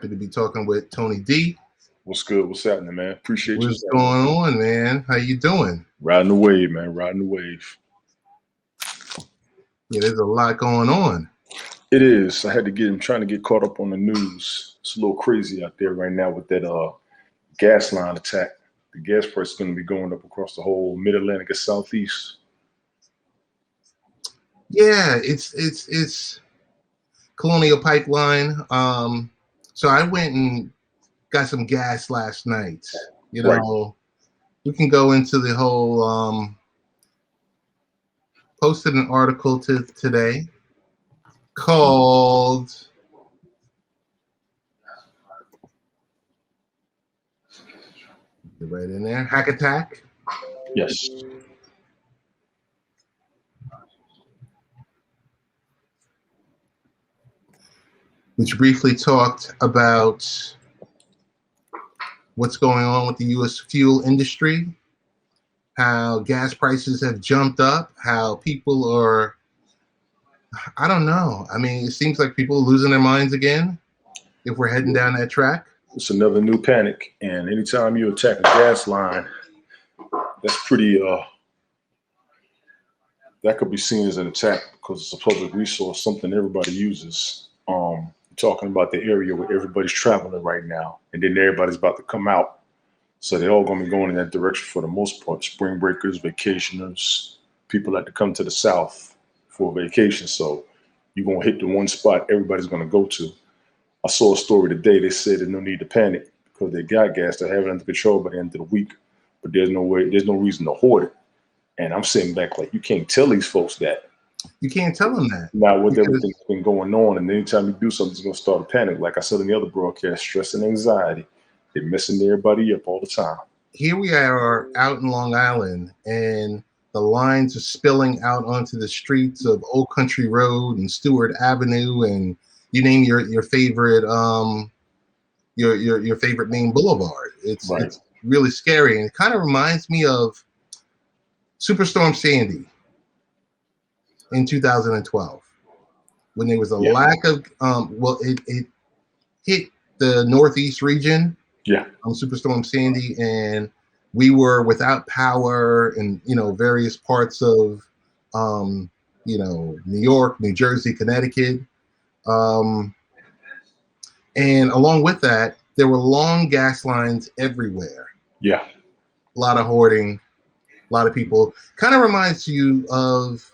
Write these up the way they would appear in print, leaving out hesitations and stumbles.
Good to be talking with Tony D. What's good? What's happening, man? Appreciate you. What's going on, man? How you doing? Riding the wave, man. Riding the wave. Yeah, there's a lot going on. It is. I'm trying to get caught up on the news. It's a little crazy out there right now with that gas line attack. The gas price is going to be going up across the whole Mid-Atlantic and Southeast. Yeah, it's Colonial Pipeline. So I went and got some gas last night. You know, Right. We can go into the whole. Posted an article today called right in there, Hack Attack. Yes. Which briefly talked about what's going on with the U.S. fuel industry, how gas prices have jumped up, how people are, I don't know. I mean, it seems like people are losing their minds again if we're heading down that track. It's another new panic. And anytime you attack a gas line, that's pretty, that could be seen as an attack because it's a public resource, something everybody uses. Talking about the area where everybody's traveling right now, and then everybody's about to come out. So they're all going to be going in that direction for the most part. Spring breakers, vacationers, people like to come to the South for vacation. So you're going to hit the one spot everybody's going to go to. I saw a story today. They said there's no need to panic because they got gas. They have it under control by the end of the week, but there's no reason to hoard it. And I'm sitting back like, you can't tell these folks that. You can't tell them that. Now, with everything that's been going on, and anytime you do something, it's going to start a panic. Like I said in the other broadcast, stress and anxiety, they're messing everybody up all the time. Here we are out in Long Island, and the lines are spilling out onto the streets of Old Country Road and Stewart Avenue, and you name your favorite your favorite main boulevard. It's really scary, and it kind of reminds me of Superstorm Sandy in 2012, when there was a lack of it hit the Northeast region. Superstorm Sandy, and we were without power in various parts of New York, New Jersey, Connecticut, and along with that, there were long gas lines everywhere. A lot of hoarding, a lot of people. Kind of reminds you of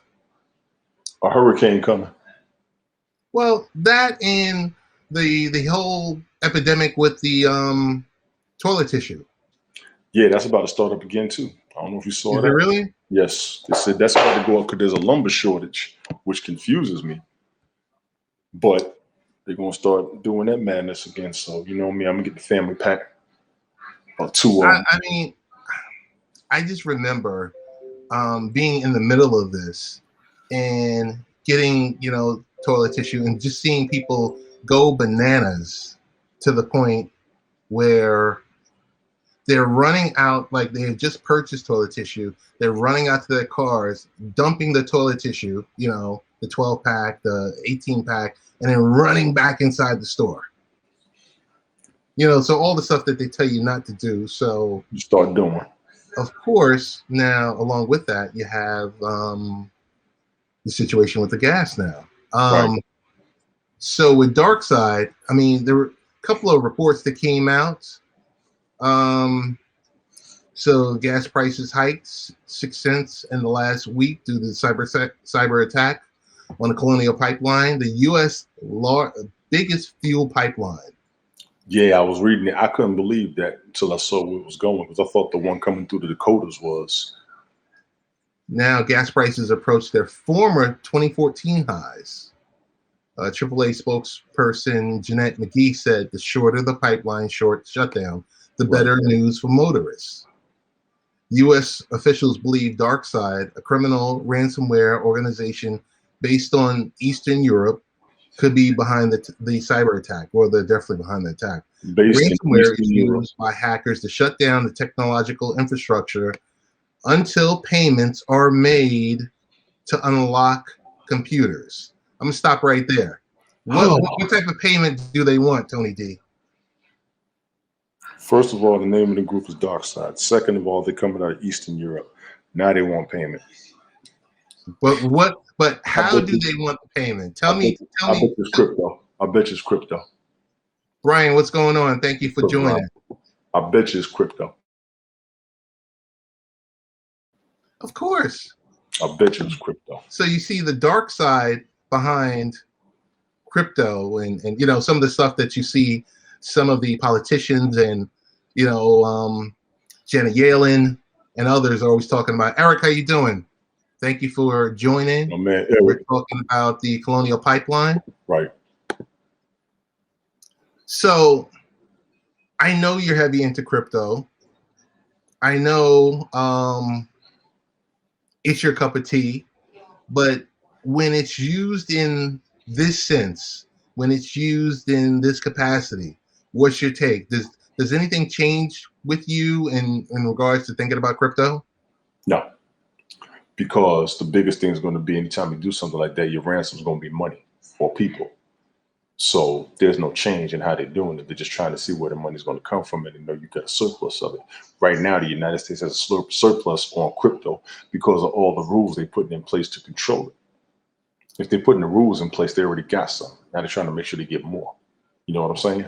a hurricane coming. Well, that and the whole epidemic with the toilet tissue. Yeah, that's about to start up again too. I don't know if you saw that. Is it really? Yes. They said that's about to go up because there's a lumber shortage, which confuses me. But they're going to start doing that madness again. So, you know me, I'm going to get the family pack or two. I mean, I just remember being in the middle of this and getting, toilet tissue and just seeing people go bananas to the point where they're running out, like they have just purchased toilet tissue. They're running out to their cars, dumping the toilet tissue, the 12 pack, the 18 pack, and then running back inside the store. So all the stuff that they tell you not to do. So you start doing. Of course, now along with that, you have the situation with the gas now. So with DarkSide, I mean, there were a couple of reports that came out. So gas prices hiked 6 cents in the last week due to the cyber attack on the Colonial Pipeline, the U.S. biggest fuel pipeline. Yeah, I was reading it. I couldn't believe that until I saw where it was going, because I thought the one coming through the Dakotas was. Now gas prices approach their former 2014 highs. AAA spokesperson Jeanette McGee said the shorter the pipeline shutdown, the better news for motorists. U.S. officials believe DarkSide, a criminal ransomware organization based on Eastern Europe, could be behind the cyber attack. Well, they're definitely behind the attack. Ransomware is used by hackers to shut down the technological infrastructure until payments are made to unlock computers. I'm gonna stop right there. What type of payment do they want, Tony D? First of all, the name of the group is Dark Side. Second of all, they're coming out of Eastern Europe. Now they want payment. But I how bet do you, they want the payment? I Tell bet, me, tell I bet me, it's crypto. I bet you it's crypto. Brian, what's going on? Thank you for joining. I bet you it's crypto. Of course. I bet you it's crypto. So you see the dark side behind crypto and some of the stuff that you see some of the politicians and Janet Yellen and others are always talking about. Eric, how you doing? Thank you for joining. Oh man, We're Eric. talking about the Colonial Pipeline. Right. So I know you're heavy into crypto. I know it's your cup of tea, but when it's used in this sense, when it's used in this capacity, what's your take? Does anything change with you in regards to thinking about crypto? No, because the biggest thing is going to be anytime you do something like that, your ransom is going to be money or people. So there's no change in how they're doing it. They're just trying to see where the money's going to come from, and they know you got a surplus of it. Right now, the United States has a surplus on crypto because of all the rules they put in place to control it. If they're putting the rules in place, they already got some. Now they're trying to make sure they get more. You know what I'm saying?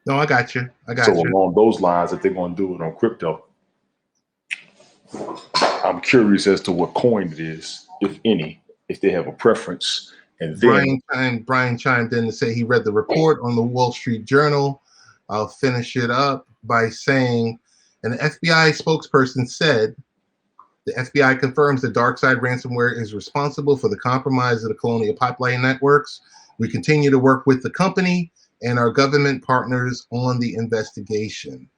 No, I got you. So along those lines, if they're going to do it on crypto, I'm curious as to what coin it is, if any, if they have a preference. And then Brian chimed in to say he read the report on the Wall Street Journal. I'll finish it up by saying an FBI spokesperson said the FBI confirms that DarkSide ransomware is responsible for the compromise of the Colonial Pipeline networks. We continue to work with the company and our government partners on the investigation.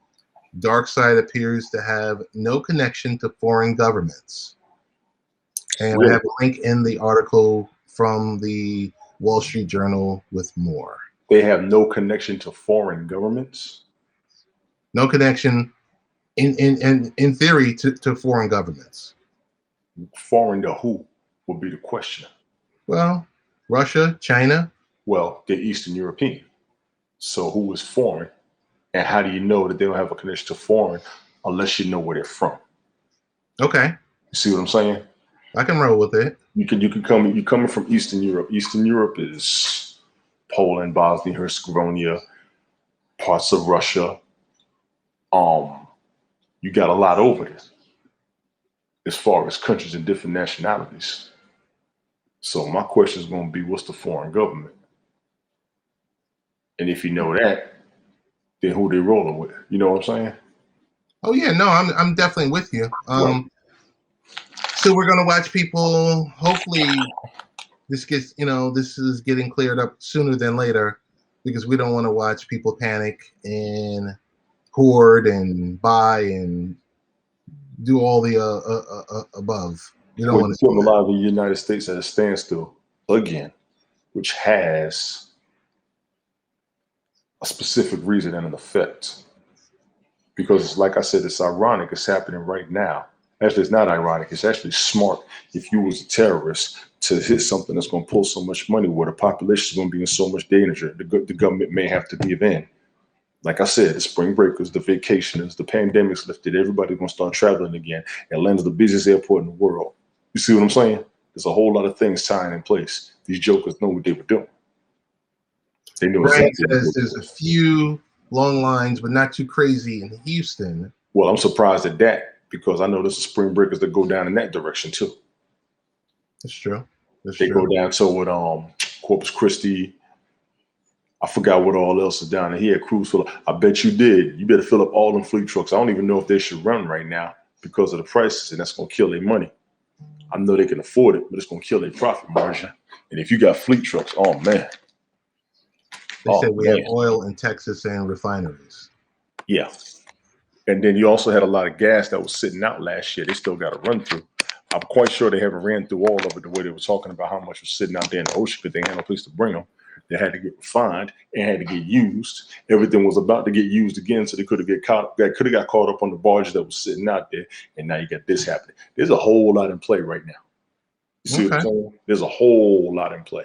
DarkSide appears to have no connection to foreign governments. And I have a link in the article from the Wall Street Journal with more. They have no connection to foreign governments? No connection in theory to foreign governments. Foreign to who would be the question? Well, Russia, China. Well, they're Eastern European. So who is foreign? And how do you know that they don't have a connection to foreign unless you know where they're from? Okay. You see what I'm saying? I can roll with it. You're coming from Eastern Europe. Eastern Europe is Poland, Bosnia, Herzegovina, parts of Russia. You got a lot over there as far as countries and different nationalities. So my question is going to be, what's the foreign government? And if you know that, then who they rolling with? You know what I'm saying? Oh yeah, no, I'm definitely with you. Right. So we're gonna watch people. Hopefully, this is getting cleared up sooner than later, because we don't want to watch people panic and hoard and buy and do all the above. You don't want to put a lot of the United States at a standstill again, which has a specific reason and an effect. Because, like I said, it's ironic. It's happening right now. Actually, it's not ironic. It's actually smart if you was a terrorist to hit something that's going to pull so much money where the population is going to be in so much danger. The government may have to give in. Like I said, the spring breakers, the vacationers, the pandemic's lifted. Everybody's going to start traveling again. Atlanta's the busiest airport in the world. You see what I'm saying? There's a whole lot of things tying in place. These jokers know what they were doing. They knew Brian exactly. says there's a few long lines, but not too crazy in Houston. Well, I'm surprised at that, because I know there's spring breakers that go down in that direction too. That's true. They go down toward Corpus Christi. I forgot what all else is down there. He had cruise full. I bet you did. You better fill up all them fleet trucks. I don't even know if they should run right now because of the prices, and that's gonna kill their money. I know they can afford it, but it's gonna kill their profit margin. And if you got fleet trucks, oh man. They said we have oil in Texas and refineries. Yeah. And then you also had a lot of gas that was sitting out last year. They still got to run through. I'm quite sure they haven't ran through all of it the way they were talking about how much was sitting out there in the ocean, because they had no place to bring them. They had to get refined and had to get used. Everything was about to get used again, so they could have got caught up on the barges that was sitting out there. And now you got this happening. There's a whole lot in play right now. You see what I'm saying? There's a whole lot in play.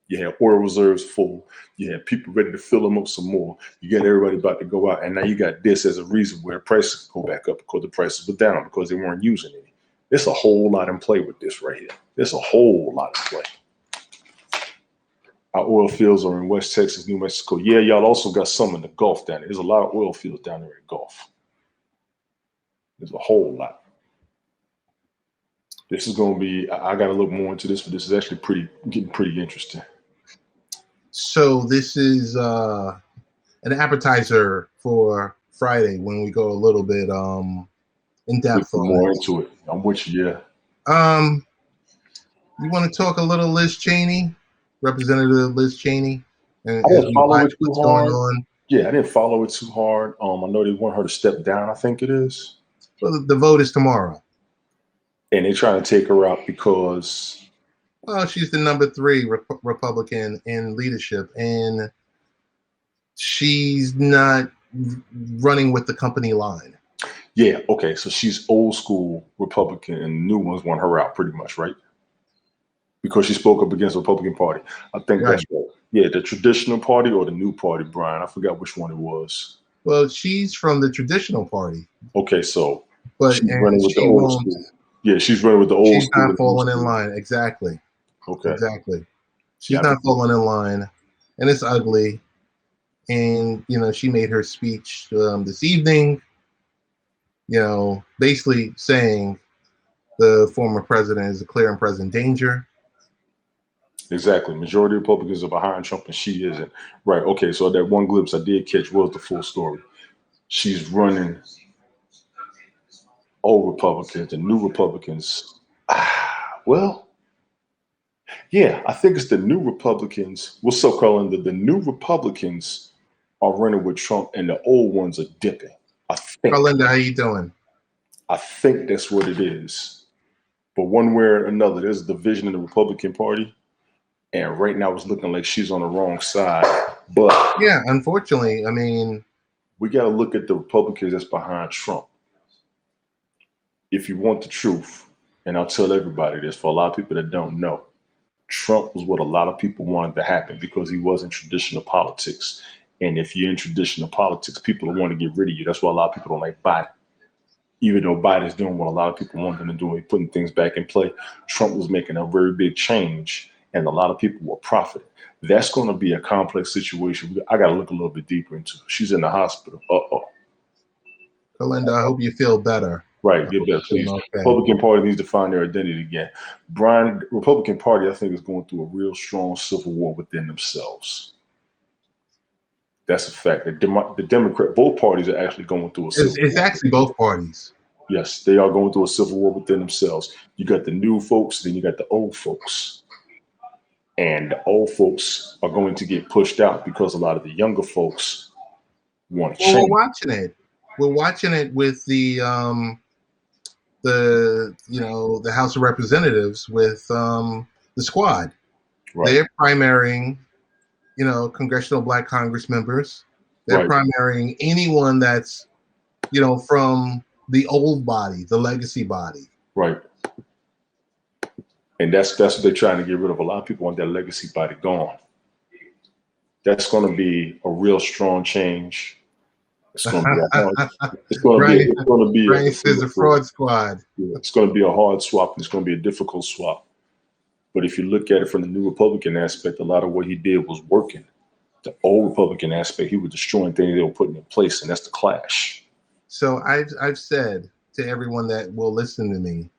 You had oil reserves full. You had people ready to fill them up some more. You got everybody about to go out. And now you got this as a reason where prices go back up because the prices were down because they weren't using any. There's a whole lot in play with this right here. There's a whole lot in play. Our oil fields are in West Texas, New Mexico. Yeah, y'all also got some in the Gulf down there. There's a lot of oil fields down there in the Gulf. There's a whole lot. This is going to be, I got to look more into this, but this is actually getting pretty interesting. So this is an appetizer for Friday when we go a little bit in depth on more into it. I'm with you, yeah. You want to talk a little Liz Cheney, Representative Liz Cheney, and I didn't follow it too hard. Going on? Yeah, I didn't follow it too hard. I know they want her to step down. I think it is. Well, the vote is tomorrow, and they're trying to take her out because, well, she's the number 3 Republican in leadership, and she's not running with the company line. Yeah, okay, so she's old school Republican, and new ones want her out, pretty much, right? Because she spoke up against the Republican Party. I think that's right. Yeah, the traditional party or the new party, Brian. I forgot which one it was. Well, she's from the traditional party. Okay, so but she's running with the old school. Yeah, she's running with the old school. She's not falling in line. Exactly. Okay. Exactly. She's not falling in line, and it's ugly. And she made her speech this evening. Basically saying the former president is a clear and present danger. Exactly. Majority of Republicans are behind Trump and she isn't. Right. Okay. So that one glimpse I did catch was the full story. She's running old Republicans and new Republicans. Well, yeah, I think it's the new Republicans. What's up, Colin? The new Republicans are running with Trump and the old ones are dipping. I think. Carlinda, how you doing? I think that's what it is. But one way or another, there's a division in the Republican Party. And right now it's looking like she's on the wrong side. But yeah, unfortunately, I mean, we got to look at the Republicans that's behind Trump. If you want the truth, and I'll tell everybody this for a lot of people that don't know, Trump was what a lot of people wanted to happen because he was in traditional politics. And if you're in traditional politics, people want to get rid of you. That's why a lot of people don't like Biden. Even though Biden's doing what a lot of people want him to do, he's putting things back in play. Trump was making a very big change, and a lot of people were profiting. That's going to be a complex situation. I got to look a little bit deeper into it. She's in the hospital. Carlinda, I hope you feel better. Right, get better, please. Okay. Republican Party needs to find their identity again. Brian, Republican Party, I think, is going through a real strong civil war within themselves. That's a fact. The Democrat, both parties are actually going through a civil war. It's actually both parties. Yes, they are going through a civil war within themselves. You got the new folks, then you got the old folks. And the old folks are going to get pushed out because a lot of the younger folks want to change. We're watching it. We're watching it with the House of Representatives with the squad. Right. They're primarying, congressional Black Congress members. They're primarying anyone that's, from the old body, the legacy body. Right. And that's what they're trying to get rid of. A lot of people want that legacy body gone. That's going to be a real strong change. It's going to be a hard. It's going to be a fraud squad. Yeah, it's going to be a hard swap. It's going to be a difficult swap. But if you look at it from the new Republican aspect, a lot of what he did was working. The old Republican aspect, he was destroying things they were putting in place, and that's the clash. So I've said to everyone that will listen to me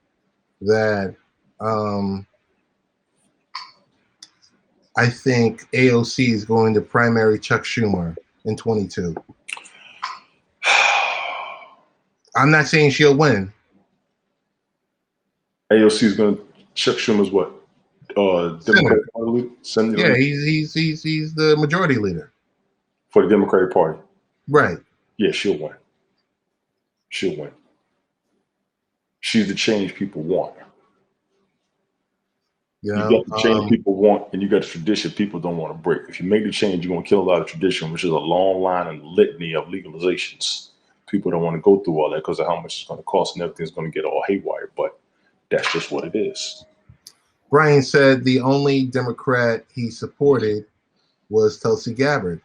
that I think AOC is going to primary Chuck Schumer in 22. I'm not saying she'll win. AOC is going to Chuck Schumer's what? Democratic Party? Yeah, he's the majority leader for the Democratic Party. Right. Yeah, she'll win. She'll win. She's the change people want. You got the change people want, and you got the tradition people don't want to break. If you make the change, you're going to kill a lot of tradition, which is a long line and litany of legalizations. People don't want to go through all that because of how much it's going to cost, and everything's going to get all haywire. But that's just what it is. Brian said the only Democrat he supported was Tulsi Gabbard.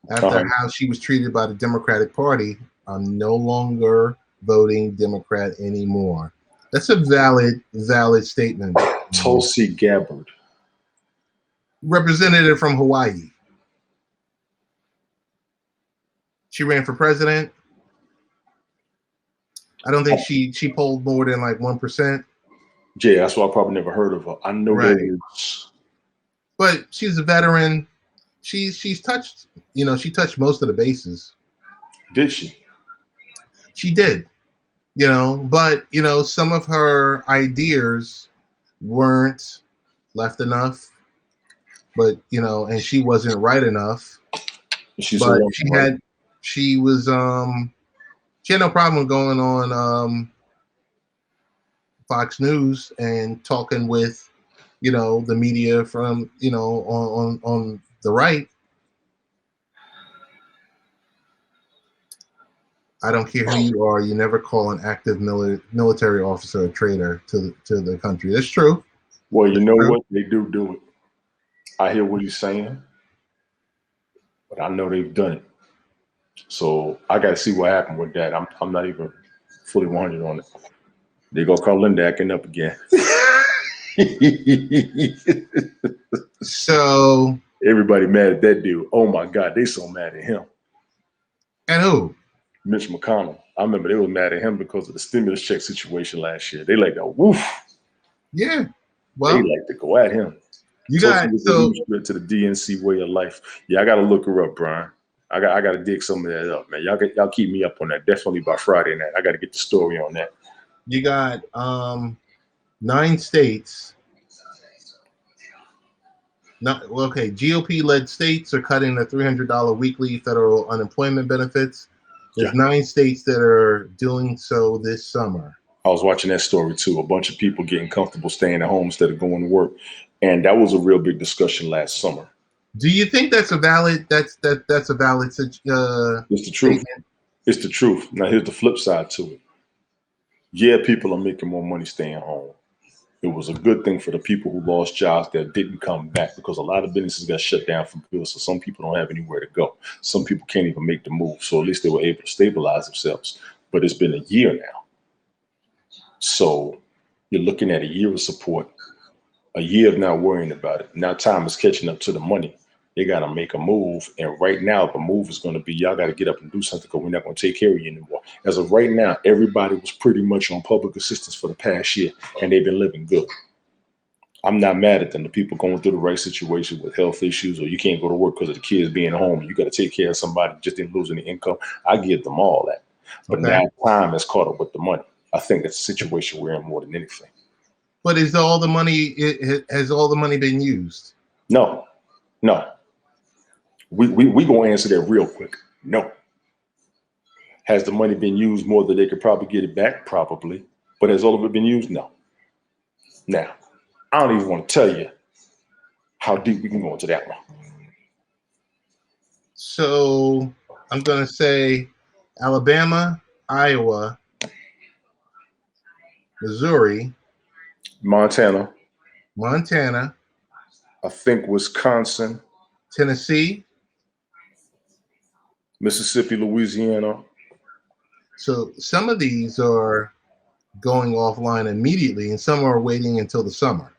After how she was treated by the Democratic Party, I'm no longer voting Democrat anymore. That's a valid statement. Tulsi Gabbard. Representative from Hawaii. She ran for president. I don't think she polled more than like 1%. Yeah, that's why I probably never heard of her. I know Right. that is. But she's a veteran. She's touched, she touched most of the bases. Did she? She did, but some of her ideas weren't left enough, but and she wasn't right enough. She had no problem going on Fox News and talking with the media from on the right. I don't care who you are. You never call an active military officer a traitor to the country. That's true. Well, you know what? They do it. I hear what he's saying, but I know they've done it. So I got to see what happened with that. I'm not even fully 100 on it. They go call Linda acting up again. So everybody mad at that dude. Oh my God, they so mad at him. And who? Mitch McConnell. I remember they were mad at him because of the stimulus check situation last year. They like that woof. Yeah. Well, they like to go at him. You got to the DNC way of life. Yeah, I got to look her up, Brian. I got to dig some of that up, man. Y'all keep me up on that. Definitely by Friday night. I got to get the story on that. You got 9 states. GOP-led states are cutting the $300 weekly federal unemployment benefits. There's 9 states that are doing so this summer. I was watching that story too. A bunch of people getting comfortable staying at home instead of going to work, and that was a real big discussion last summer. Do you think that's a valid? That's a valid. It's the truth. Statement? It's the truth. Now here's the flip side to it. Yeah, people are making more money staying home. It was a good thing for the people who lost jobs that didn't come back, because a lot of businesses got shut down from bills. So some people don't have anywhere to go. Some people can't even make the move. So at least they were able to stabilize themselves. But it's been a year now. So you're looking at a year of support, a year of not worrying about it. Now time is catching up to the money. They got to make a move. And right now, the move is going to be, y'all got to get up and do something, because we're not going to take care of you anymore. As of right now, everybody was pretty much on public assistance for the past year, and they've been living good. I'm not mad at them. The people going through the right situation with health issues, or you can't go to work because of the kids being home, you got to take care of somebody just in losing the income. I give them all that. But now time has caught up with the money. I think that's a situation we're in more than anything. But is all the money, has all the money been used? No. We gonna answer that real quick. No. Has the money been used more than they could probably get it back? Probably. But has all of it been used? No. Now, I don't even want to tell you how deep we can go into that one. So I'm gonna say Alabama, Iowa, Missouri, Montana, I think Wisconsin, Tennessee, Mississippi, Louisiana. So some of these are going offline immediately, and some are waiting until the summer.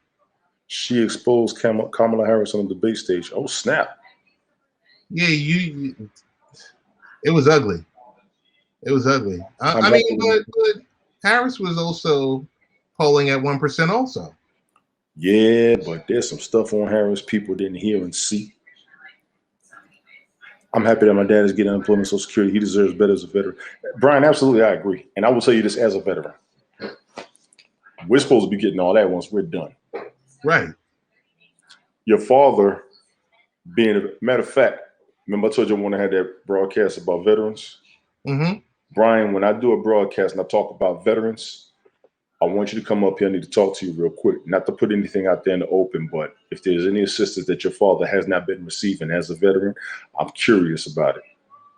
She exposed Kamala Harris on the debate stage. Oh, snap. Yeah, it was ugly. It was ugly. I mean, but Harris was also polling at 1% also. Yeah, but there's some stuff on Harris people didn't hear and see. I'm happy that my dad is getting unemployment, Social Security. He deserves better as a veteran. Brian, absolutely, I agree. And I will tell you this as a veteran. We're supposed to be getting all that once we're done. Right. Your father being, a matter of fact, remember I told you I want to have that broadcast about veterans? Mm-hmm. Brian, when I do a broadcast and I talk about veterans, I want you to come up here. I need to talk to you real quick. Not to put anything out there in the open, but if there's any assistance that your father has not been receiving as a veteran, I'm curious about it.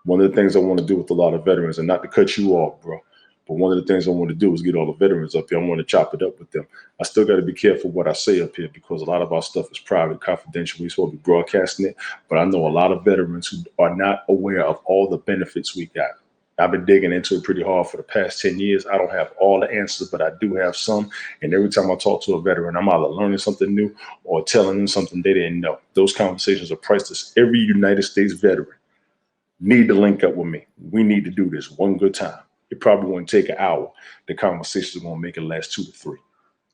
One of the things I want to do with a lot of veterans, and not to cut you off, bro, But one of the things I want to do is get all the veterans up here. I want to chop it up with them. I still got to be careful what I say up here because a lot of our stuff is private, confidential. We're supposed to be broadcasting it. But I know a lot of veterans who are not aware of all the benefits we got. I've been digging into it pretty hard for the past 10 years. I don't have all the answers, but I do have some. And every time I talk to a veteran, I'm either learning something new or telling them something they didn't know. Those conversations are priceless. Every United States veteran need to link up with me. We need to do this one good time. It probably won't take an hour. The conversation is going to make it last 2 to 3.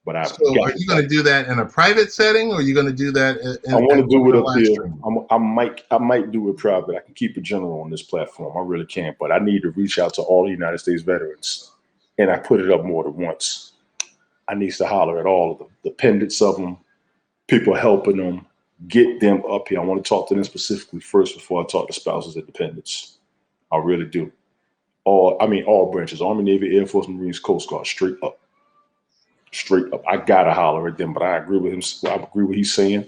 But are you going to do that in a private setting, or are you going to do that? I want to do it up here. I might do it private. I can keep it general on this platform. I really can. But I need to reach out to all the United States veterans, and I put it up more than once. I need to holler at all of them, dependents of them, people helping them, get them up here. I want to talk to them specifically first before I talk to spouses and dependents. I really do. All branches, Army, Navy, Air Force, Marines, Coast Guard, straight up. Straight up. I gotta holler at them, but I agree with him. I agree with what he's saying.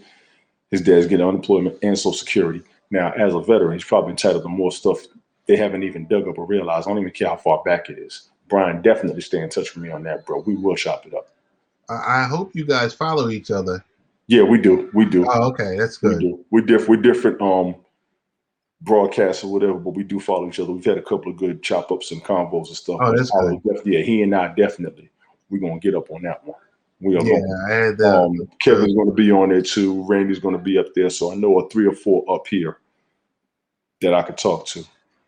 His dad's getting unemployment and Social Security. Now, as a veteran, he's probably entitled to more stuff they haven't even dug up or realized. I don't even care how far back it is. Brian, definitely stay in touch with me on that, bro. We will chop it up. I hope you guys follow each other. Yeah, we do. We do. Oh, okay. That's good. We do. We're different broadcasts or whatever, but we do follow each other. We've had a couple of good chop ups and combos and stuff. Oh, that's good. Yeah, he and I definitely. We're gonna get up on that one. We are I had that. Kevin's gonna be on there too. Randy's gonna be up there. So I know a 3 or 4 up here that I could talk to.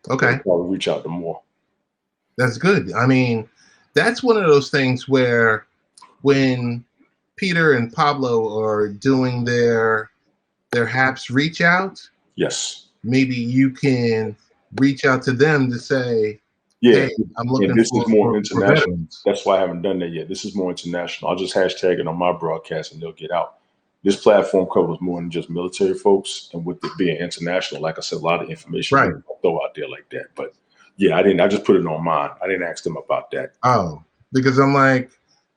Okay. I'll probably reach out to more. That's good. I mean, that's one of those things where when Peter and Pablo are doing their HAPS reach out, yes, maybe you can reach out to them to say, yeah, hey, I'm looking this for, is more for international. veterans. That's why I haven't done that yet. This is more international. I'll just hashtag it on my broadcast and they'll get out. This platform covers more than just military folks, and with it being international, like I said, a lot of information I throw out there like that. But yeah, I just put it on mine. I didn't ask them about that. Oh, because I'm like,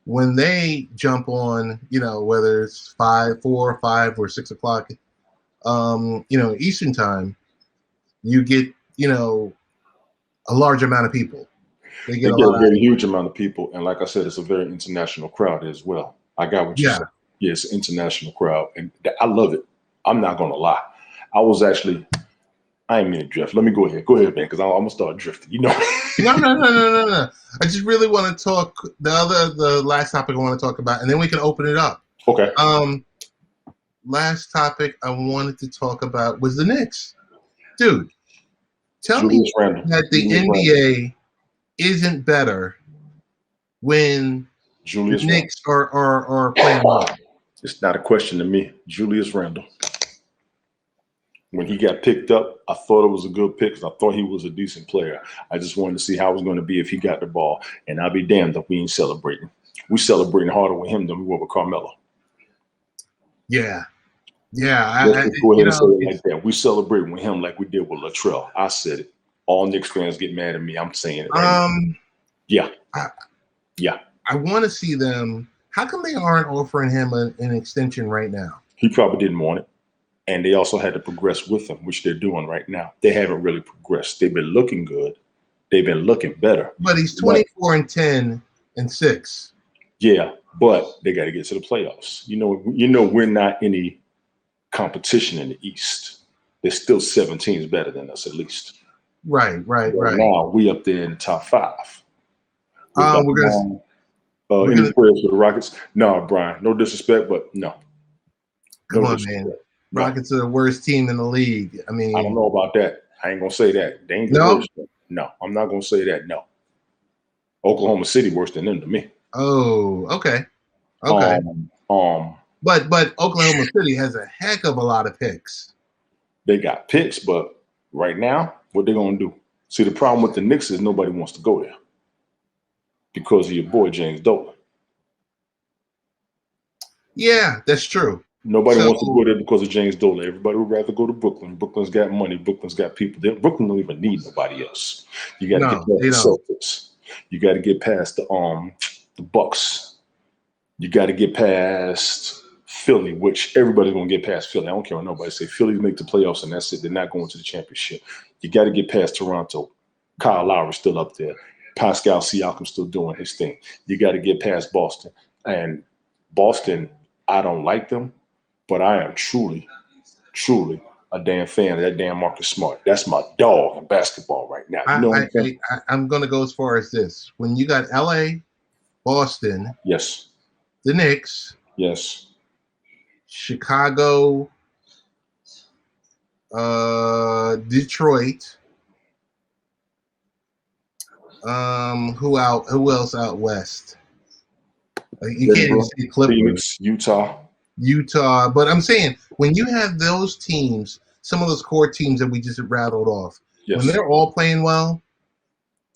when they jump on, whether it's 4 or 5 or 6 o'clock, Eastern time, you get, a large amount of people. They get a very huge amount of people. And like I said, it's a very international crowd as well. I got what you said. Yeah, it's an international crowd. And I love it. I'm not going to lie. I ain't mean to drift. Let me go ahead. Go ahead, man, because I'm going to start drifting. No. I just really want to talk the last topic I want to talk about, and then we can open it up. Okay. Last topic I wanted to talk about was the Knicks. Dude, tell me that the NBA isn't better when the Knicks are playing well. It's not a question to me. Julius Randle. When he got picked up, I thought it was a good pick because I thought he was a decent player. I just wanted to see how it was going to be if he got the ball. And I'll be damned if we ain't celebrating. We celebrating harder with him than we were with Carmelo. Yeah. Go ahead and say it like that. We celebrating with him like we did with Latrell. I said it. All Knicks fans get mad at me. I'm saying it right now. Yeah. I want to see them. How come they aren't offering him an extension right now? He probably didn't want it. And they also had to progress with him, which they're doing right now. They haven't really progressed. They've been looking good. They've been looking better. But he's 24-10-6. Yeah, but they got to get to the playoffs. We're not any competition in the East. There's still 7 teams better than us, at least. Right. Now we up there in the top 5. We're gonna any prayers for the Rockets? No, Brian. No disrespect, but no. Come on, man. Rockets are the worst team in the league. I mean, I don't know about that. I ain't gonna say that. They ain't the worst. No, I'm not gonna say that. No. Oklahoma City worse than them to me. Oh, okay. But Oklahoma City has a heck of a lot of picks. They got picks, but right now, what they're gonna do? See, the problem with the Knicks is nobody wants to go there because of your boy James Dolan. Yeah, that's true. Nobody wants to go there because of James Dolan. Everybody would rather go to Brooklyn. Brooklyn's got money. Brooklyn's got people. Brooklyn don't even need nobody else. You got to get past the Celtics. You got to get past the Bucks. You got to get past Philly, which everybody's going to get past Philly. I don't care what nobody say. Philly make the playoffs, and that's it. They're not going to the championship. You got to get past Toronto. Kyle Lowry's still up there. Pascal Siakam still doing his thing. You got to get past Boston. And Boston, I don't like them, but I am truly, truly a damn fan of that damn Marcus Smart. That's my dog in basketball right now. You know what I'm saying? I'm going to go as far as this. When you got LA, Boston, Yes. the Knicks, Yes. Chicago, Detroit. Who else out west? You can't even say Clippers. Phoenix, Utah. But I'm saying when you have those teams, some of those core teams that we just rattled off, when they're all playing well,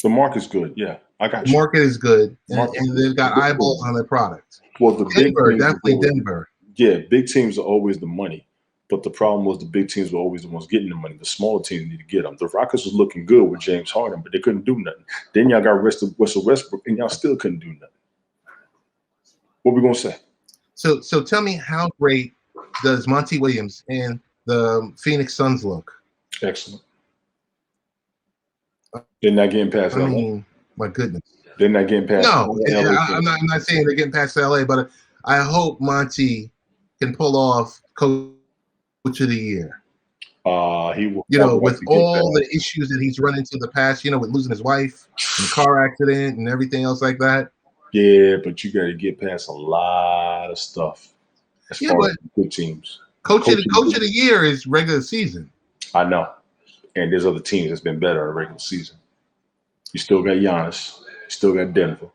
the market's good. Yeah, I got the you. market is good, and they've got eyeballs on their product. Well, the Denver, big definitely Denver. Yeah, big teams are always the money. But the problem was the big teams were always the ones getting the money. The smaller teams need to get them. The Rockets was looking good with James Harden, but they couldn't do nothing. Then y'all got Russell Westbrook, and y'all still couldn't do nothing. What we gonna say? So tell me, how great does Monty Williams and the Phoenix Suns look? Excellent. They're not getting past LA. I mean, my goodness. They're not getting past. No, I'm not saying they're getting past LA, but I hope Monty can pull off Coach of the Year. He will. With all the issues that he's run into the past, with losing his wife in a car accident and everything else like that. Yeah, but you got to get past a lot of stuff as far as good teams. Coach of the Year is regular season. I know, and there's other teams that's been better in regular season. You still got Giannis. You still got Denver.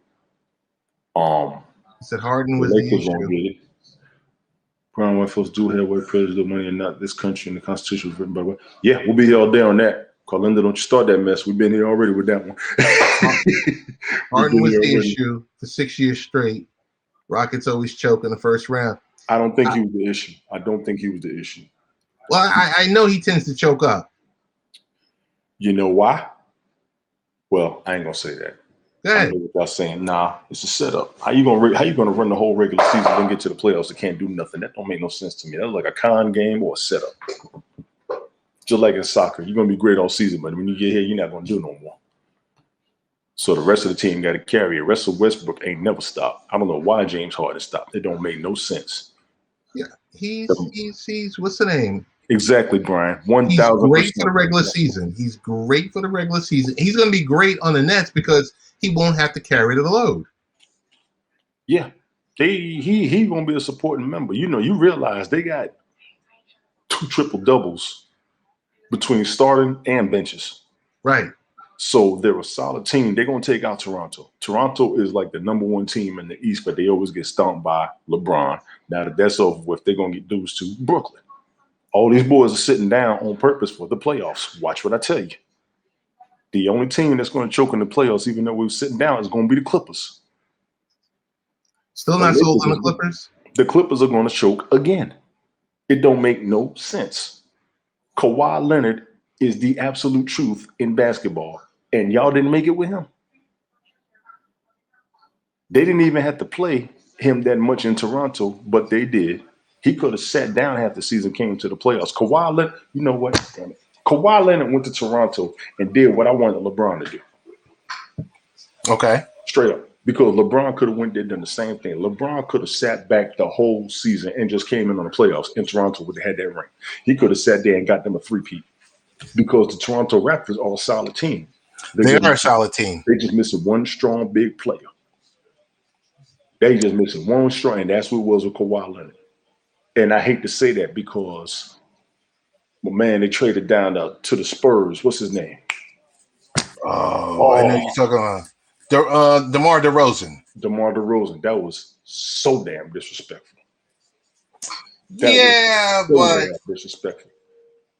He said Harden was the issue. Brown white folks do have white privilege, the money, and not this country, and the Constitution was written by. Yeah, we'll be here all day on that. Carlinda, don't you start that mess. We've been here already with that one. Harden was the issue for 6 years straight. Rockets always choke in the first round. I don't think he was the issue. Well, I know he tends to choke up. You know why? Well, I ain't gonna say that. Go ahead. Without saying, nah, it's a setup. How you gonna run the whole regular season and get to the playoffs and can't do nothing? That don't make no sense to me. That's like a con game or a setup. Just like in soccer, you're gonna be great all season, but when you get here, you're not gonna do no more. So the rest of the team got to carry it. Russell Westbrook ain't never stopped. I don't know why James Harden stopped. It don't make no sense. Yeah, he's what's the name? Exactly, Brian. 1,000%. He's great for the regular season. He's great for the regular season. He's going to be great on the Nets because he won't have to carry the load. Yeah, he gonna be a supporting member. You realize they got 2 triple doubles between starting and benches. Right. So they're a solid team. They're gonna take out Toronto. Toronto is like the number 1 team in the East, but they always get stomped by LeBron. Now that that's over with, they're gonna get dudes to Brooklyn. All these boys are sitting down on purpose for the playoffs. Watch what I tell you. The only team that's going to choke in the playoffs, even though we're sitting down, is going to be the Clippers. Still not sold on the Clippers? The Clippers are going to choke again. It don't make no sense. Kawhi Leonard is the absolute truth in basketball, and y'all didn't make it with him. They didn't even have to play him that much in Toronto, but they did. He could have sat down half the season, came to the playoffs. Kawhi Leonard, you know what? Damn it. Kawhi Leonard went to Toronto and did what I wanted LeBron to do. Okay. Straight up. Because LeBron could have went there and done the same thing. LeBron could have sat back the whole season and just came in on the playoffs in Toronto would have had that ring. He could have sat there and got them a 3-peat. Because the Toronto Raptors are a solid team. They are a solid team. They just missing one strong big player. They just missing one strong, and that's what it was with Kawhi Leonard. And I hate to say that because, well, man, they traded down to the Spurs. What's his name? I know you're talking about DeMar DeRozan. DeMar DeRozan. That was so damn disrespectful. Disrespectful.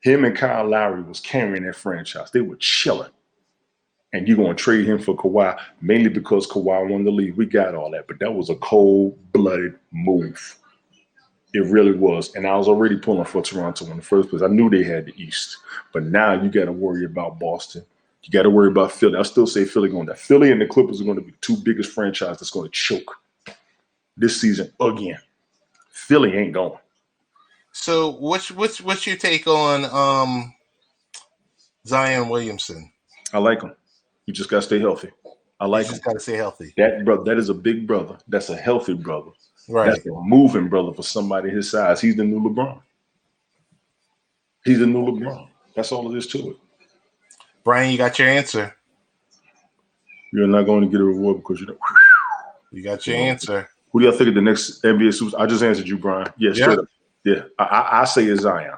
Him and Kyle Lowry was carrying that franchise. They were chilling. And you're going to trade him for Kawhi, mainly because Kawhi wanted to leave. We got all that. But that was a cold-blooded move. It really was. And I was already pulling for Toronto in the first place. I knew they had the East. But now you got to worry about Boston. You got to worry about Philly. I still say Philly going to. Philly and the Clippers are going to be the 2 biggest franchises that's going to choke this season again. Philly ain't going. So what's your take on Zion Williamson? I like him. You just got to stay healthy. I like You just him. got to stay healthy. That brother, that is a big brother. That's a healthy brother. Right. That's a moving brother for somebody his size. He's the new LeBron. He's the new LeBron. That's all it is to it. Brian, you got your answer. You're not going to get a reward because you know. You got your answer. Who do y'all think of the next NBA super? I just answered you, Brian. Yeah, straight up. Yeah, I say it's Zion.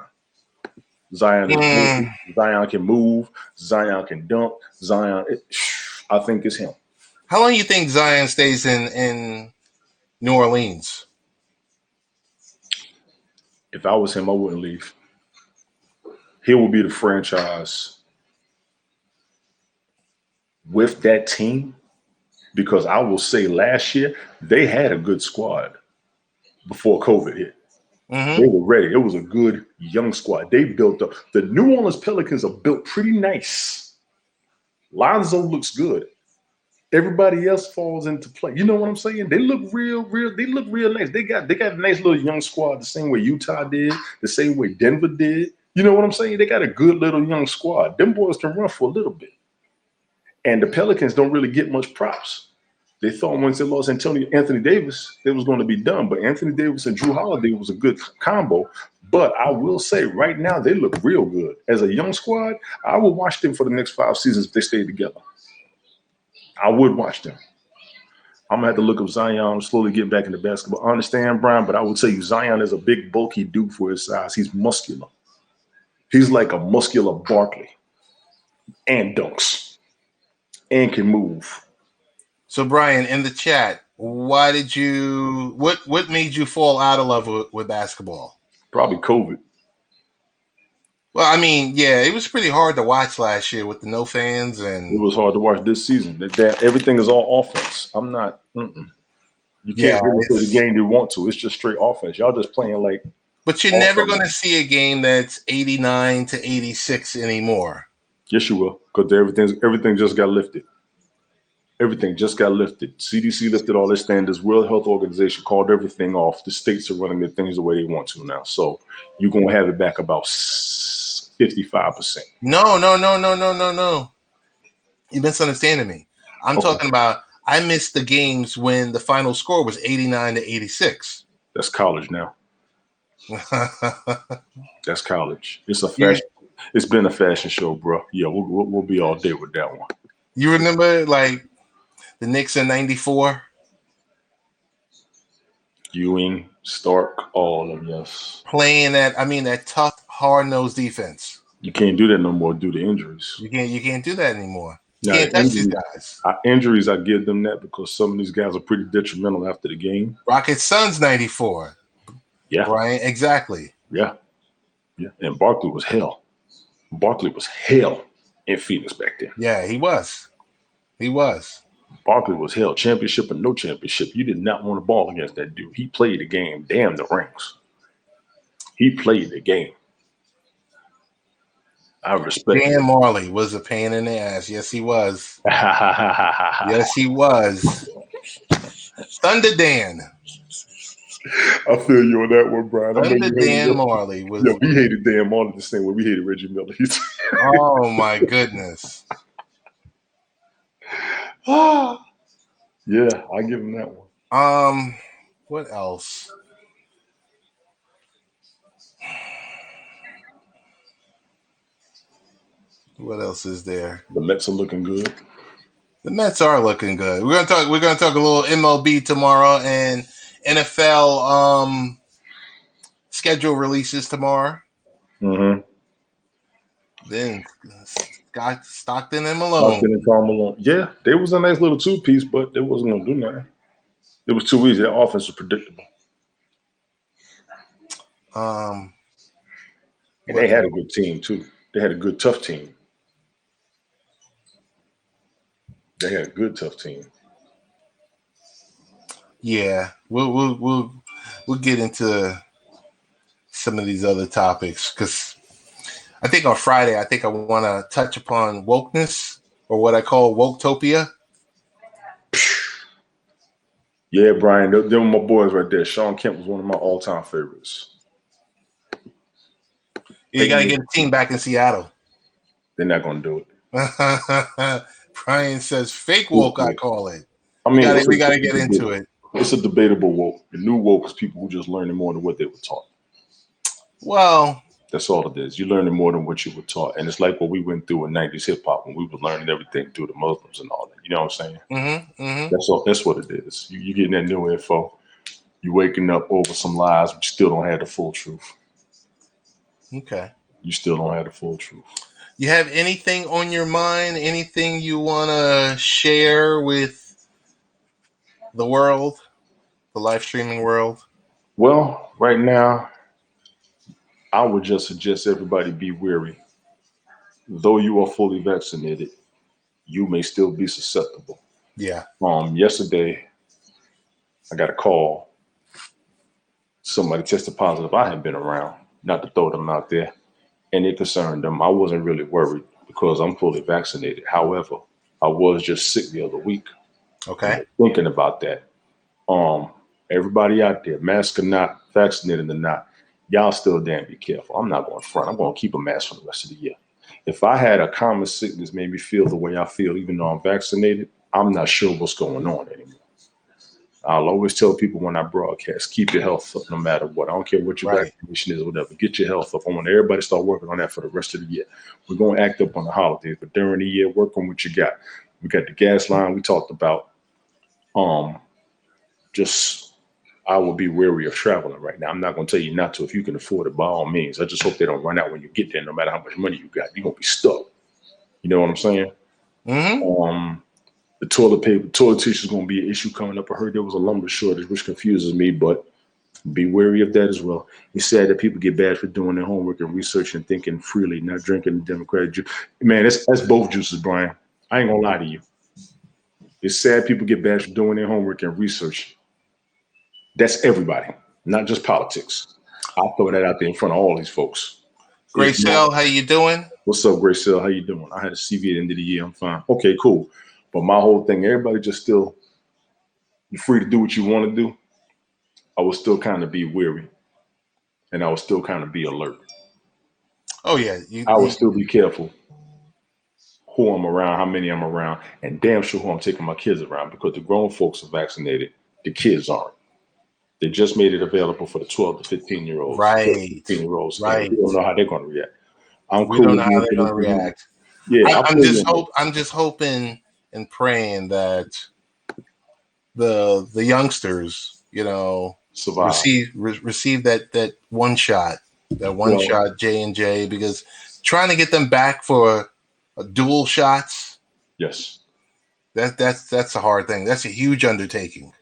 Zion is moving. Zion can move. Zion can dunk. Zion. I think it's him. How long do you think Zion stays in New Orleans? If I was him, I wouldn't leave. He will be the franchise with that team, because I will say last year they had a good squad before COVID hit. They were ready. It was a good young squad. They built up. The New Orleans Pelicans are built pretty nice. Lonzo looks good. Everybody else falls into play. You know what I'm saying? They look real. They look real nice. They got a nice little young squad, the same way Utah did, the same way Denver did. You know what I'm saying? They got a good little young squad. Them boys can run for a little bit. And the Pelicans don't really get much props. They thought once they lost Anthony Davis, it was going to be done. But Anthony Davis and Drew Holiday was a good combo. But I will say right now, they look real good. As a young squad, I will watch them for the next 5 seasons if they stay together. I would watch them. I'm going to have to look up Zion, slowly get back into basketball. I understand, Brian, but I will tell you, Zion is a big, bulky dude for his size. He's muscular. He's like a muscular Barkley, and dunks and can move. So, Brian, in the chat, what made you fall out of love with basketball? Probably COVID. Well, I mean, yeah, it was pretty hard to watch last year with the no fans, and it was hard to watch this season. That everything is all offense. I'm not. You can't really play the game you want to. It's just straight offense. Y'all just playing like. But you're never going to see a game that's 89 to 86 anymore. Yes, you will, because everything just got lifted. Everything just got lifted. CDC lifted all their standards. World Health Organization called everything off. The states are running their things the way they want to now. So you're going to have it back about 55%. No. You're misunderstanding me. I'm talking about I missed the games when the final score was 89 to 86. That's college now. That's college. It's a fashion. It's been a fashion show, bro. Yeah, we'll be all day with that one. You remember like the Knicks in '94? Ewing, Stark, all of them, yes. Playing that tough, hard-nosed defense. You can't do that no more due to injuries. You can't do that anymore. You now, can't touch these guys. Injuries, I give them that because some of these guys are pretty detrimental after the game. Rockets Suns '94. Yeah. Brian, exactly. Yeah. And Barkley was hell. Barkley was hell in Phoenix back then. Yeah, he was. Barkley was hell. Championship or no championship. You did not want to ball against that dude. He played the game. Damn the rings. He played the game. I respect Dan him. Marley was a pain in the ass. Yes, he was. Yes, he was. Thunder Dan. I feel you on that one, Brian. Thunder Dan Marley was. Yeah, we hated Dan Marley the same way we hated Reggie Miller. Oh my goodness. Yeah, I give him that one. What else? What else is there? The Mets are looking good. The Mets are looking good. We're gonna talk a little MLB tomorrow and NFL schedule releases tomorrow. Mm-hmm. Then Stockton and Malone. Yeah, they was a nice little two-piece, but it wasn't gonna do nothing. It was too easy. That offense was predictable. And they had a good team too. They had a good tough team. Yeah, we'll get into some of these other topics because I think on Friday I want to touch upon wokeness, or what I call woketopia. Yeah, Brian, they were my boys right there. Sean Kemp was one of my all-time favorites. You got to get a team back in Seattle. They're not going to do it. Brian says fake woke. I call it. I mean, We got to get into it. It's a debatable woke. The new woke is people who just learning more than what they were taught. Well, that's all it is. You're learning more than what you were taught, and it's like what we went through in '90s hip hop when we were learning everything through the Muslims and all that. You know what I'm saying? That's all. That's what it is. You getting that new info. You waking up over some lies, but you still don't have the full truth. Okay. You still don't have the full truth. You have anything on your mind? Anything you want to share with the world, the live streaming world? Well, right now, I would just suggest everybody be wary. Though you are fully vaccinated, you may still be susceptible. Yeah. Yesterday, I got a call. Somebody tested positive. I had been around, not to throw them out there, and it concerned them. I wasn't really worried because I'm fully vaccinated. However, I was just sick the other week. Okay. Thinking about that. Everybody out there, mask or not, vaccinated or not, y'all still damn be careful. I'm not going front. I'm going to keep a mask for the rest of the year. If I had a common sickness made me feel the way I feel, even though I'm vaccinated, I'm not sure what's going on anymore. I'll always tell people when I broadcast, keep your health up no matter what. I don't care what your vaccination is or whatever. Get your health up. I want everybody to start working on that for the rest of the year. We're going to act up on the holidays, but during the year, work on what you got. We got the gas line we talked about. I will be wary of traveling right now. I'm not going to tell you not to if you can afford it, by all means. I just hope they don't run out when you get there, no matter how much money you got. You're going to be stuck. You know what I'm saying? The toilet tissue is going to be an issue coming up. I heard there was a lumber shortage, which confuses me, but be wary of that as well. It's sad that people get bad for doing their homework and research and thinking freely, not drinking the Democratic juice. Man, that's both juices, Brian. I ain't going to lie to you. It's sad people get bad for doing their homework and research. That's everybody, not just politics. I'll throw that out there in front of all these folks. Gracell, how you doing? What's up, Gracell? How you doing? I had a CV at the end of the year. I'm fine. Okay, cool. But my whole thing, everybody just still, you're free to do what you want to do. I will still kind of be weary, and I will still kind of be alert. Oh, yeah. I will still be careful who I'm around, how many I'm around, and damn sure who I'm taking my kids around, because the grown folks are vaccinated. The kids aren't. They just made it available for the 12 to 15-year-olds. Right. 15-year-olds. Right. We don't know how they're going to react. We don't know how they're going to react. Yeah, I'm just hoping and praying that the youngsters, survive. receive that one shot, shot J&J, because trying to get them back for dual shots. Yes. That's a hard thing. That's a huge undertaking.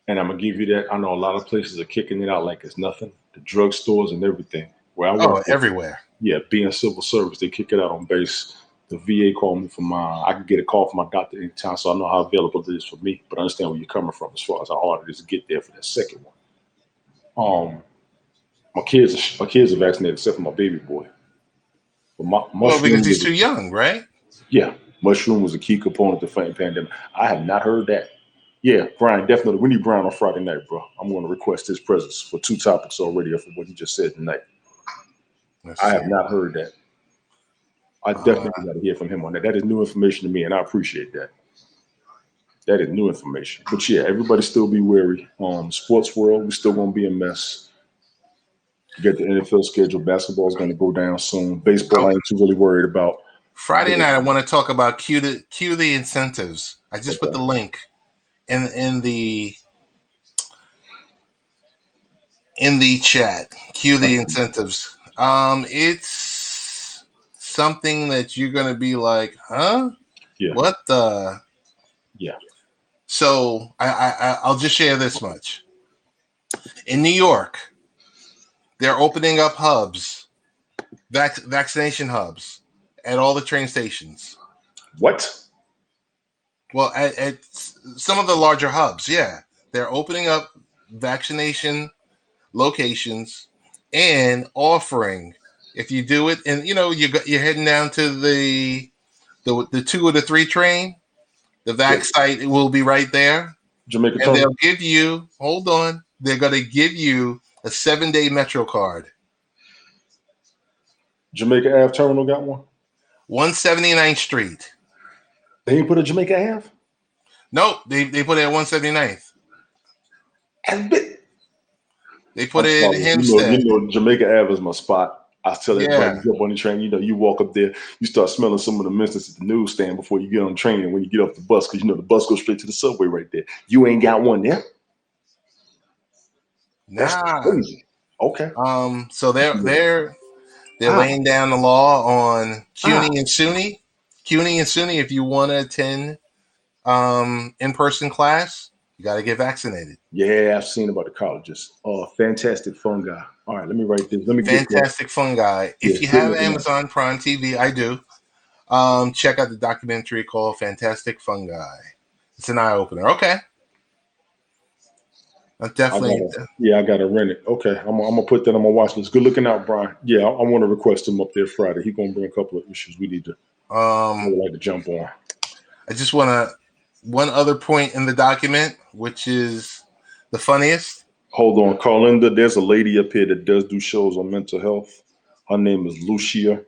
And I'm gonna give you that. I know a lot of places are kicking it out like it's nothing. The drugstores and everything. Where I work everywhere. Yeah, being civil service, they kick it out on base. The VA called me from I can get a call from my doctor anytime, so I know how available it is for me. But I understand where you're coming from as far as how hard it is to get there for that second one. My kids are vaccinated except for my baby boy. But because he's too young, right? Yeah, mushroom was a key component to fighting pandemic. I have not heard that. Yeah, Brian, definitely. We need Brian on Friday night, bro. I'm going to request his presence for 2 topics already for what he just said tonight. I have not heard that. I definitely got to hear from him on that. That is new information to me, and I appreciate that. That is new information. But yeah, everybody still be wary. Sports world, we're still going to be a mess. You get the NFL schedule. Basketball is going to go down soon. Baseball, I ain't too really worried about. Friday night, I want to talk about cue the incentives. I just put the link in the chat. Cue the incentives. It's something that you're going to be like, huh? Yeah. What the? Yeah. So I'll just share this much. In New York, they're opening up hubs, vaccination hubs at all the train stations. What? Well, at some of the larger hubs, yeah. They're opening up vaccination locations and offering, if you do it, and you're heading down to the 2 or the 3 train, the vac site will be right there. Jamaica, and they'll give you, hold on, they're going to give you a 7-day Metro card. Jamaica Ave Terminal got one? 179th Street. They ain't put a Jamaica Ave? Nope, they put it at 179th. They put I'm it in sorry. Hempstead. You know, Jamaica Ave is my spot. I tell everybody Yeah. to jump on the train. You know, you walk up there, you start smelling some of the mints at the newsstand before you get on the train and when you get off the bus, because you know the bus goes straight to the subway right there. You ain't got one there? That's Nah. crazy. Okay. So they're laying down the law on CUNY and SUNY. CUNY and SUNY, if you want to attend in-person class, you got to get vaccinated. Yeah, I've seen about the colleges. Oh, Fantastic Fungi. All right, let me write this. Let me Fantastic Fungi. If you have Amazon Prime TV, I do. Check out the documentary called Fantastic Fungi. It's an eye opener. Okay. I gotta rent it. Okay, I'm gonna put that on my watch list. Good looking out, Brian. Yeah, I want to request him up there Friday. He's gonna bring a couple of issues we need to. I would like to jump on. I just want to one other point in the document, which is the funniest. Hold on, Carlinda. There's a lady up here that does do shows on mental health. Her name is Lucia,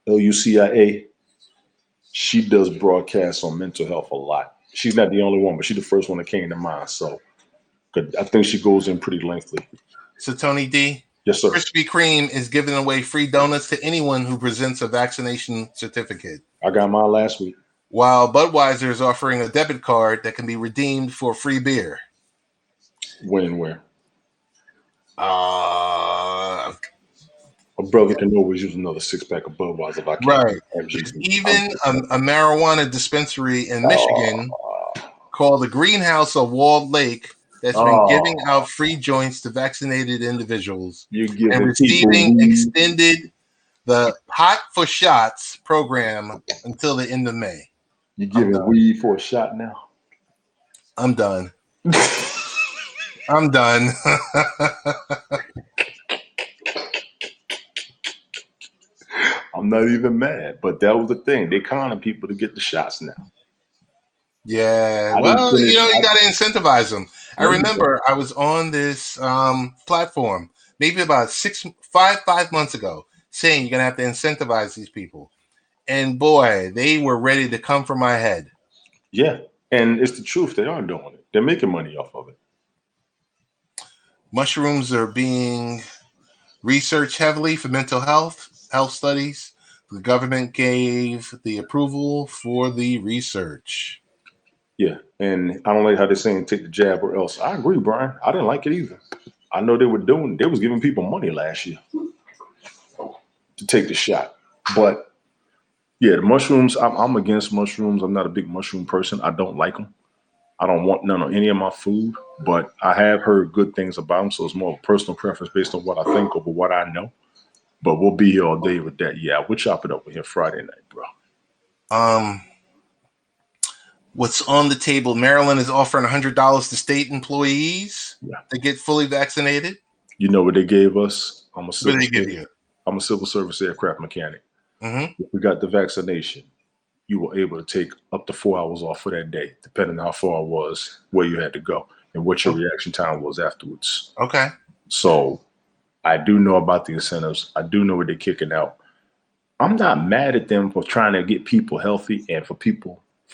Lucia. She does broadcasts on mental health a lot. She's not the only one, but she's the first one that came to mind. So I think she goes in pretty lengthy. So Tony D. Yes, sir. Krispy Kreme is giving away free donuts to anyone who presents a vaccination certificate. I got mine last week. While Budweiser is offering a debit card that can be redeemed for free beer. When and where? A brother can always use another 6-pack of Budweiser. If I can. Right. There's even a marijuana dispensary in Michigan called the Greenhouse of Walled Lake that's been giving out free joints to vaccinated individuals and receiving extended the Hot for Shots program until the end of May. You giving weed for a shot now? I'm done. I'm done. I'm not even mad, but that was the thing. They're conning people to get the shots now. Yeah, well, you got to incentivize them. I remember I was on this platform maybe about 5 months ago saying you're going to have to incentivize these people. And boy, they were ready to come for my head. Yeah, and it's the truth. They are doing it. They're making money off of it. Mushrooms are being researched heavily for mental health studies. The government gave the approval for the research. Yeah, and I don't like how they're saying take the jab or else. I agree, Brian. I didn't like it either. I know they was giving people money last year to take the shot. But yeah, the mushrooms, I'm against mushrooms. I'm not a big mushroom person. I don't like them. I don't want none of any of my food, but I have heard good things about them. So it's more of a personal preference based on what I think over what I know. But we'll be here all day with that. Yeah, we'll chop it up here Friday night, bro. What's on the table? Maryland is offering $100 to state employees to get fully vaccinated. You know what they gave us? I'm a civil service aircraft mechanic. Mm-hmm. If we got the vaccination, you were able to take up to 4 hours off for that day, depending on how far it was, where you had to go, and what your reaction time was afterwards. Okay. So I do know about the incentives. I do know what they're kicking out. I'm not mad at them for trying to get people healthy and for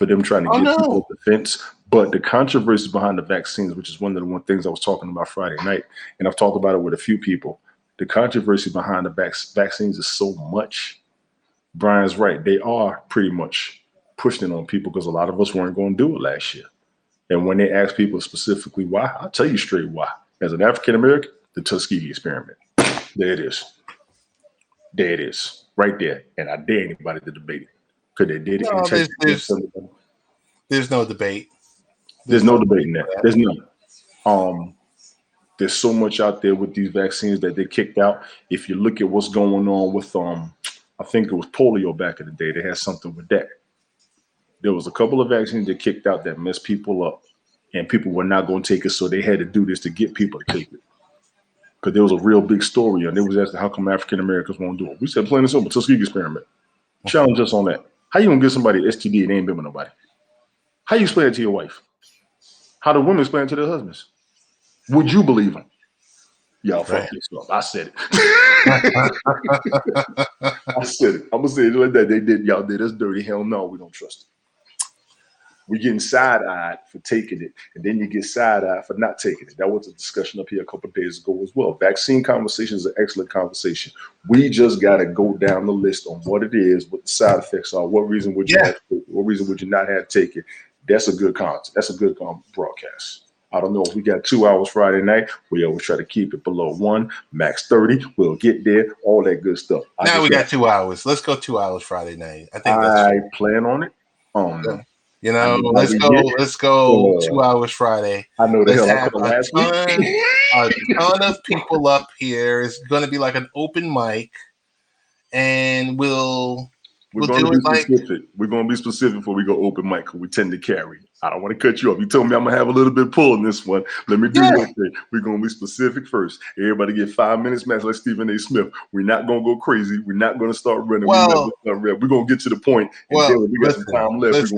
them trying to get people defense. But the controversy behind the vaccines, which is one of the things I was talking about Friday night, and I've talked about it with a few people, the controversy behind the vaccines is so much. Brian's right. They are pretty much pushing it on people because a lot of us weren't going to do it last year. And when they ask people specifically why, I'll tell you straight why. As an African-American, the Tuskegee experiment. There it is. There it is. Right there. And I dare anybody to debate it. Because they did it. No, there's no debate. There's no debate in that. There's none. There's so much out there with these vaccines that they kicked out. If you look at what's going on with I think it was polio back in the day. They had something with that. There was a couple of vaccines that kicked out that messed people up, and people were not going to take it, so they had to do this to get people to take it. Because there was a real big story, and they was asking how come African Americans won't do it. We said plain and simple, Tuskegee experiment. Challenge us on that. How you gonna get somebody STD and they ain't been with nobody? How you explain it to your wife? How do women explain it to their husbands? Would you believe them? Y'all fuck this up. I said it. I said it. I'm gonna say it like that. They did. Y'all did us dirty. Hell no, we don't trust it. We're getting side-eyed for taking it, and then you get side-eyed for not taking it. That was a discussion up here a couple of days ago as well. Vaccine conversation is an excellent conversation. We just got to go down the list on what it is, what the side effects are, what reason would you have to take it, what reason would you not have to take it. That's a good content. That's a good broadcast. I don't know if we got 2 hours Friday night. We always try to keep it below 1, max 30. We'll get there, all that good stuff. Now we got 2 hours. Let's go 2 hours Friday night. I think I plan on it. You know, let's go 2 hours Friday. I know the let's hell I called last week. A ton of people up here. It's going to be like an open mic, and we're going to be specific. We're going to be specific before we go open mic because we tend to carry. I don't want to cut you off. You told me I'm going to have a little bit of pull in this one. Let me do one thing. We're going to be specific first. Everybody get 5 minutes max like Stephen A. Smith. We're not going to go crazy. We're not going to start running. We're going to get to the point. And then we got some time left.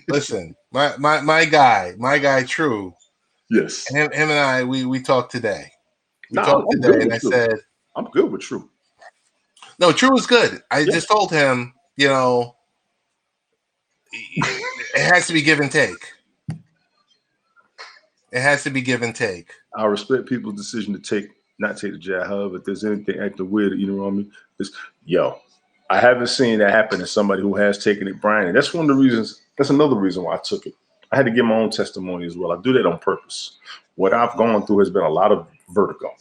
Listen, my guy, True. Yes. Him and I, we talked today. We talked today, and I said, I'm good with True. No, True is good. I just told him, you know, it has to be give and take. It has to be give and take. I respect people's decision to not take the jab. However, if there's anything acting weird, you know what I mean? I haven't seen that happen to somebody who has taken it, Brian. And that's one of the reasons. That's another reason why I took it. I had to give my own testimony as well. I do that on purpose. What I've gone through has been a lot of vertigo.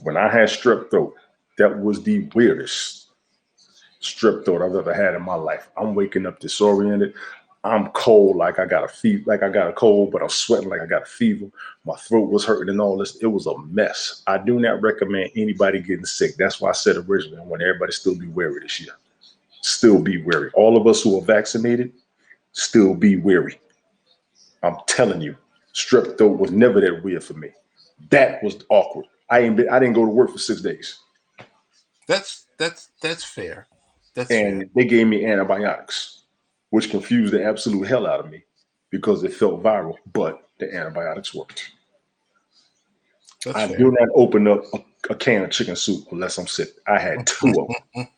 When I had strep throat, that was the weirdest strep throat I've ever had in my life. I'm waking up disoriented. I'm cold, like I got a cold, but I'm sweating like I got a fever. My throat was hurting and all this. It was a mess. I do not recommend anybody getting sick. That's why I said originally, I want everybody to still be wary this year. Still be wary. All of us who are vaccinated, still be wary. I'm telling you, strep throat was never that weird for me. That was awkward. I didn't go to work for 6 days. That's fair. They gave me antibiotics, which confused the absolute hell out of me because it felt viral, but the antibiotics worked. I do not open up a can of chicken soup unless I'm sick. I had 2 of them.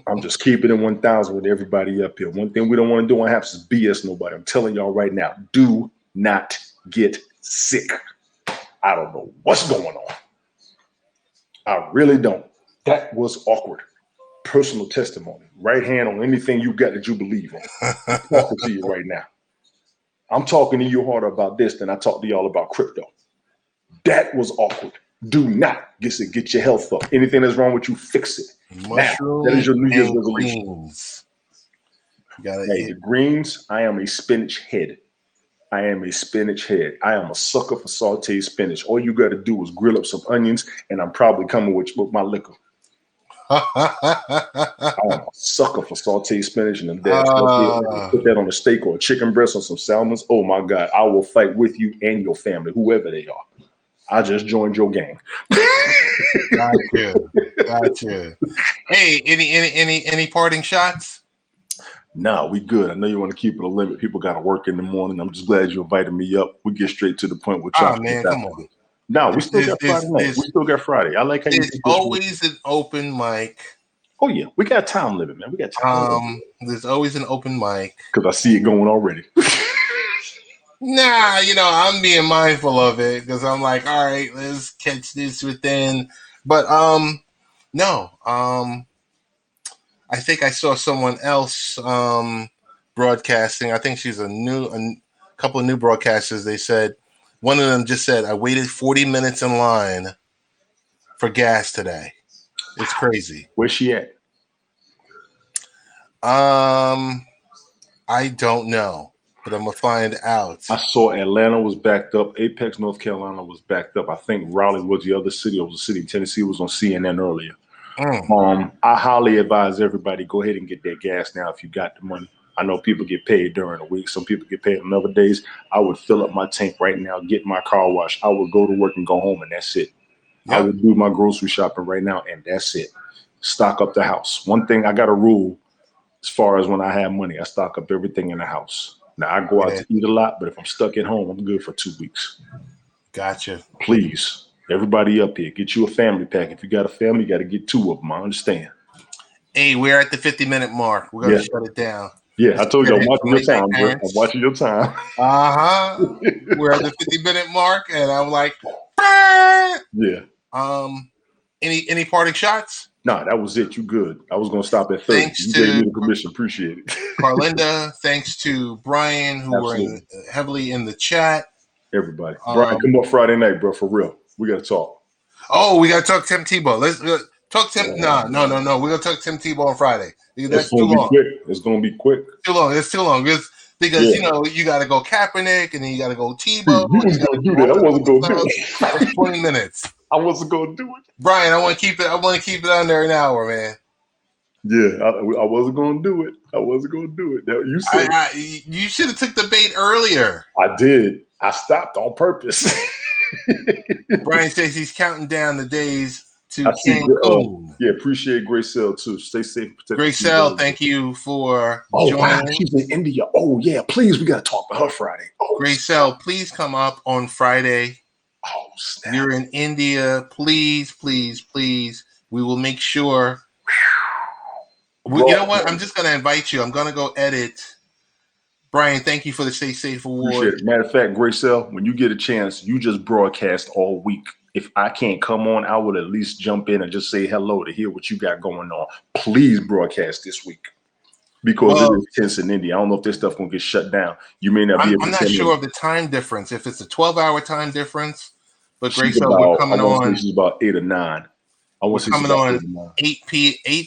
I'm just keeping it 1,000 with everybody up here. One thing we don't want to do on Haps is BS nobody. I'm telling y'all right now, do not get sick. I don't know what's going on. I really don't. That was awkward. Personal testimony. Right hand on anything you got that you believe in. I'm talking to you right now. I'm talking to you harder about this than I talked to y'all about crypto. That was awkward. Do not get your health up. Anything that's wrong with you, fix it. Now, that is your New Year's resolution. The greens, I am a spinach head. I am a sucker for sauteed spinach. All you got to do is grill up some onions, and I'm probably coming with my liquor. I'm a sucker for sauteed spinach and put that on a steak or a chicken breast or some salmons. Oh my God, I will fight with you and your family, whoever they are. I just joined your gang. Gotcha. Hey, any parting shots? No, we good. I know you want to keep it a limit. People got to work in the morning. I'm just glad you invited me up. We get straight to the point with y'all. Oh man, come on. No, we still got Friday night. We still got Friday. I like how it's always an open mic. Oh yeah, we got time limit, man. We got time. There's always an open mic because I see it going already. Nah, I'm being mindful of it because I'm like, all right, let's catch this within. But no, I think I saw someone else broadcasting. I think she's a couple of new broadcasters. They said one of them just said, I waited 40 minutes in line for gas today. It's crazy. Where's she at? I don't know, but I'm gonna find out. I saw Atlanta was backed up. Apex, North Carolina was backed up. I think Raleigh was the other city. It was a city. Tennessee was on CNN earlier. I highly advise everybody go ahead and get that gas now if you got the money. I know people get paid during the week. Some people get paid on other days. I would fill up my tank right now, get my car washed. I would go to work and go home, and that's it. Yep. I would do my grocery shopping right now, and that's it. Stock up the house. One thing I got a rule as far as when I have money, I stock up everything in the house. Now, I go out to eat a lot, but if I'm stuck at home, I'm good for 2 weeks. Gotcha. Please, everybody up here, get you a family pack. If you got a family, you got to get 2 of them. I understand. Hey, we're at the 50-minute mark. We're going to shut it down. Yeah, I told you I'm watching your Late night time, bro. I'm parents. watching your time. We're at the 50-minute mark, and I'm like, "Bah!" Yeah. Any parting shots? Nah, that was it. You good. I was gonna stop at 30. Thanks You gave me to the permission. Appreciate it. Carlinda. Thanks to Brian, who were heavily in the chat. Everybody. Brian, come up Friday night, bro, for real. We gotta talk. Oh, we gotta talk Tim Tebow. Let's talk Tim. No. We're gonna talk Tim Tebow on Friday. That's too long. It's gonna be quick. Too long. It's too long. Because you know you got to go Kaepernick and then you got to go Tebow. You was gonna do that. I wasn't gonna do it. That's 20 minutes. I wasn't gonna do it. Brian, I want to keep it under an hour, man. Yeah, I wasn't gonna do it. You said you should have took the bait earlier. I did. I stopped on purpose. Brian says he's counting down the days to Cancun. Yeah, appreciate Gracell too. Stay safe. Gracell, thank you for joining. Wow, she's in India. Oh yeah, please, we gotta talk to her Friday. Gracell, please come up on Friday. Oh, snap. You're in India. Please. We will make sure. You know what? I'm just going to invite you. I'm going to go edit. Brian, thank you for the Stay Safe Award. Appreciate it. Matter of fact, Gracell, when you get a chance, you just broadcast all week. If I can't come on, I would at least jump in and just say hello to hear what you got going on. Please broadcast this week. Because it is tense in India. I don't know if this stuff going to get shut down. You may not be able to. I'm not sure of the time difference, if it's a 12-hour time difference. But Gracell, we're coming on. She's about 8 or 9. We're coming on 8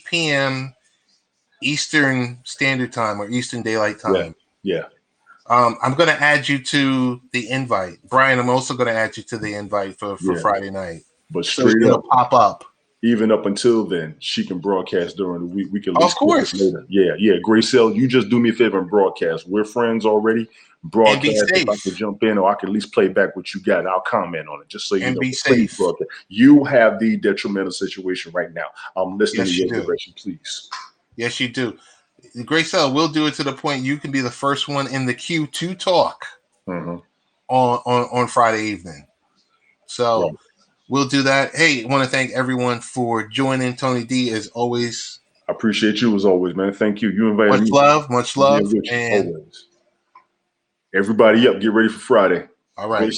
p.m. Eastern Standard Time or Eastern Daylight Time. Yeah. I'm going to add you to the invite. Brian, I'm also going to add you to the invite for Friday night. But straight up, pop up. Even up until then, she can broadcast during the week. We can, of course, later. Yeah. Gracell, you just do me a favor and broadcast. We're friends already. Broadcast. If I could jump in, or I can at least play back what you got. I'll comment on it, just so you know. Be safe. You have the detrimental situation right now. I'm listening to your direction, please. Yes, you do. Gracell, we'll do it to the point you can be the first one in the queue to talk on Friday evening. So we'll do that. Hey, I want to thank everyone for joining. Tony D, as always. I appreciate you as always, man. Thank you. You invited me. Much love. And always. Everybody up. Get ready for Friday. All right.